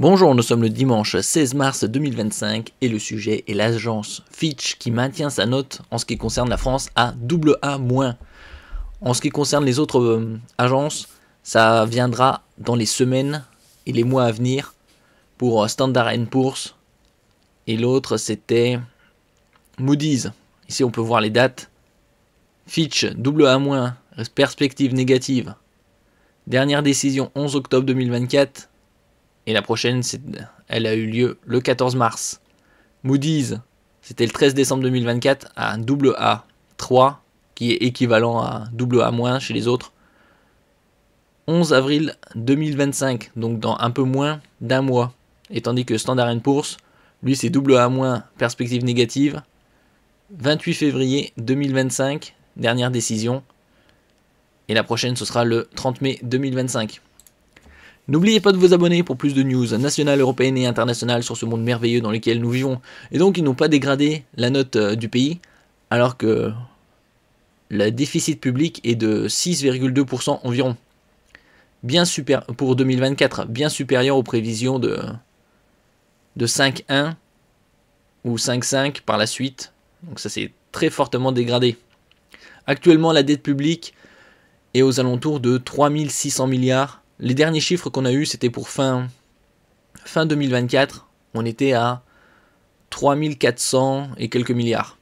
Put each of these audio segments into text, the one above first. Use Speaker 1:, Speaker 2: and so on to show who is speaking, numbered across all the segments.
Speaker 1: Bonjour, nous sommes le dimanche 16 mars 2025 et le sujet est l'agence Fitch qui maintient sa note en ce qui concerne la France à AA-. En ce qui concerne les autres agences, ça viendra dans les semaines et les mois à venir pour Standard & Poor's et l'autre c'était Moody's. Ici on peut voir les dates. Fitch AA-, perspective négative. Dernière décision 11 octobre 2024. Et la prochaine, elle a eu lieu le 14 mars. Moody's, c'était le 13 décembre 2024 à AA3, qui est équivalent à AA- chez les autres. 11 avril 2025, donc dans un peu moins d'un mois. Et tandis que Standard & Poor's, lui c'est AA-, perspective négative. 28 février 2025, dernière décision. Et la prochaine, ce sera le 30 mai 2025. N'oubliez pas de vous abonner pour plus de news nationales, européennes et internationales sur ce monde merveilleux dans lequel nous vivons. Et donc ils n'ont pas dégradé la note du pays, alors que le déficit public est de 6,2% environ. Bien super pour 2024, bien supérieur aux prévisions de 5,1 ou 5,5 par la suite. Donc ça s'est très fortement dégradé. Actuellement la dette publique est aux alentours de 3600 milliards. Les derniers chiffres qu'on a eus, c'était pour fin 2024. On était à 3400 et quelques milliards.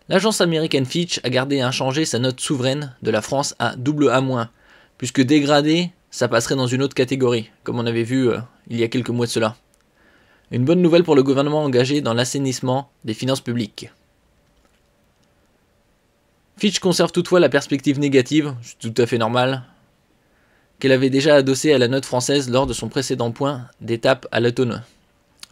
Speaker 1: L'agence américaine Fitch a gardé inchangée sa note souveraine de la France à AA-, puisque dégradé, ça passerait dans une autre catégorie, comme on avait vu il y a quelques mois de cela. Une bonne nouvelle pour le gouvernement engagé dans l'assainissement des finances publiques. Fitch conserve toutefois la perspective négative, c'est tout à fait normal, qu'elle avait déjà adossée à la note française lors de son précédent point d'étape à l'automne,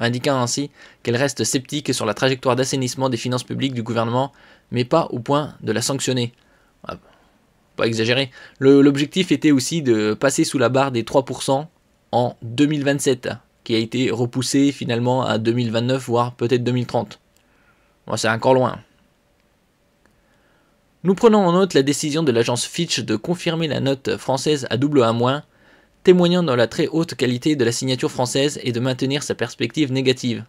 Speaker 1: indiquant ainsi qu'elle reste sceptique sur la trajectoire d'assainissement des finances publiques du gouvernement, mais pas au point de la sanctionner. Pas exagérer. L'objectif était aussi de passer sous la barre des 3% en 2027, qui a été repoussé finalement à 2029, voire peut-être 2030. Bon, c'est encore loin. Nous prenons en note la décision de l'agence Fitch de confirmer la note française à AA-, témoignant dans la très haute qualité de la signature française et de maintenir sa perspective négative.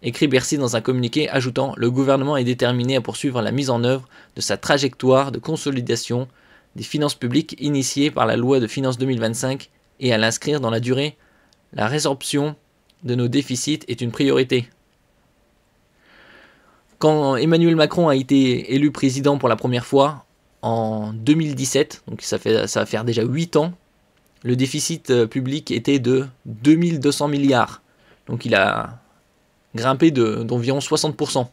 Speaker 1: Écrit Bercy dans un communiqué ajoutant « Le gouvernement est déterminé à poursuivre la mise en œuvre de sa trajectoire de consolidation des finances publiques initiée par la loi de finances 2025 et à l'inscrire dans la durée. La résorption de nos déficits est une priorité. » Quand Emmanuel Macron a été élu président pour la première fois en 2017, donc ça va faire déjà 8 ans, le déficit public était de 2200 milliards. Donc il a grimpé d'environ 60%.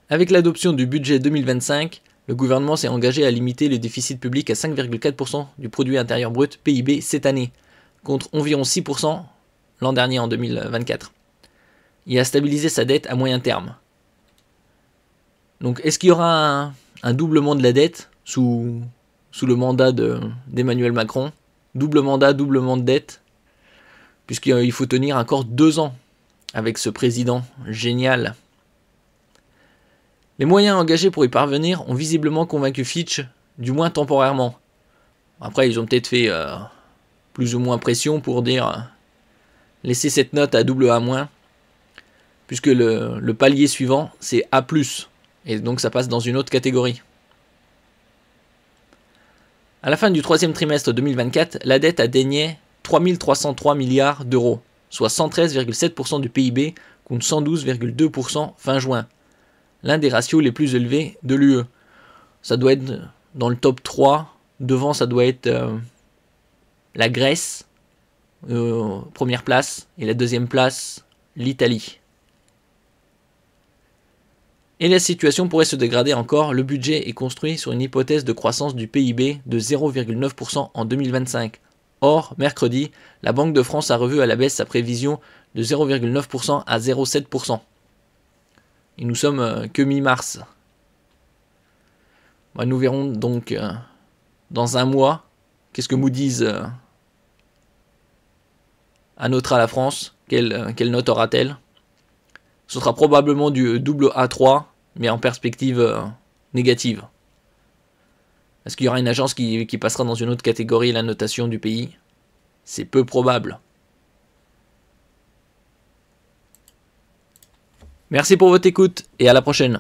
Speaker 1: Avec l'adoption du budget 2025, le gouvernement s'est engagé à limiter le déficit public à 5,4% du produit intérieur brut PIB cette année, contre environ 6% l'an dernier en 2024. Et à stabiliser sa dette à moyen terme. Donc est-ce qu'il y aura un doublement de la dette sous le mandat d'Emmanuel Macron? Double mandat, doublement de dette, puisqu'il faut tenir encore 2 ans avec ce président génial. Les moyens engagés pour y parvenir ont visiblement convaincu Fitch, du moins temporairement. Après ils ont peut-être fait plus ou moins pression pour dire laisser cette note à AA-, puisque le palier suivant, c'est A+, et donc ça passe dans une autre catégorie. À la fin du troisième trimestre 2024, la dette atteignait 3303 milliards d'euros, soit 113,7% du PIB, contre 112,2% fin juin. L'un des ratios les plus élevés de l'UE. Ça doit être dans le top 3, devant ça doit être la Grèce, première place, et la deuxième place, l'Italie. Et la situation pourrait se dégrader encore, le budget est construit sur une hypothèse de croissance du PIB de 0,9% en 2025. Or, mercredi, la Banque de France a revu à la baisse sa prévision de 0,9% à 0,7%. Et nous sommes que mi-mars. Nous verrons donc dans un mois, qu'est-ce que Moody's annotera la France, quelle note aura-t-elle? Ce sera probablement du AA3, mais en perspective négative. Est-ce qu'il y aura une agence qui passera dans une autre catégorie la notation du pays? c'est peu probable. Merci pour votre écoute et à la prochaine.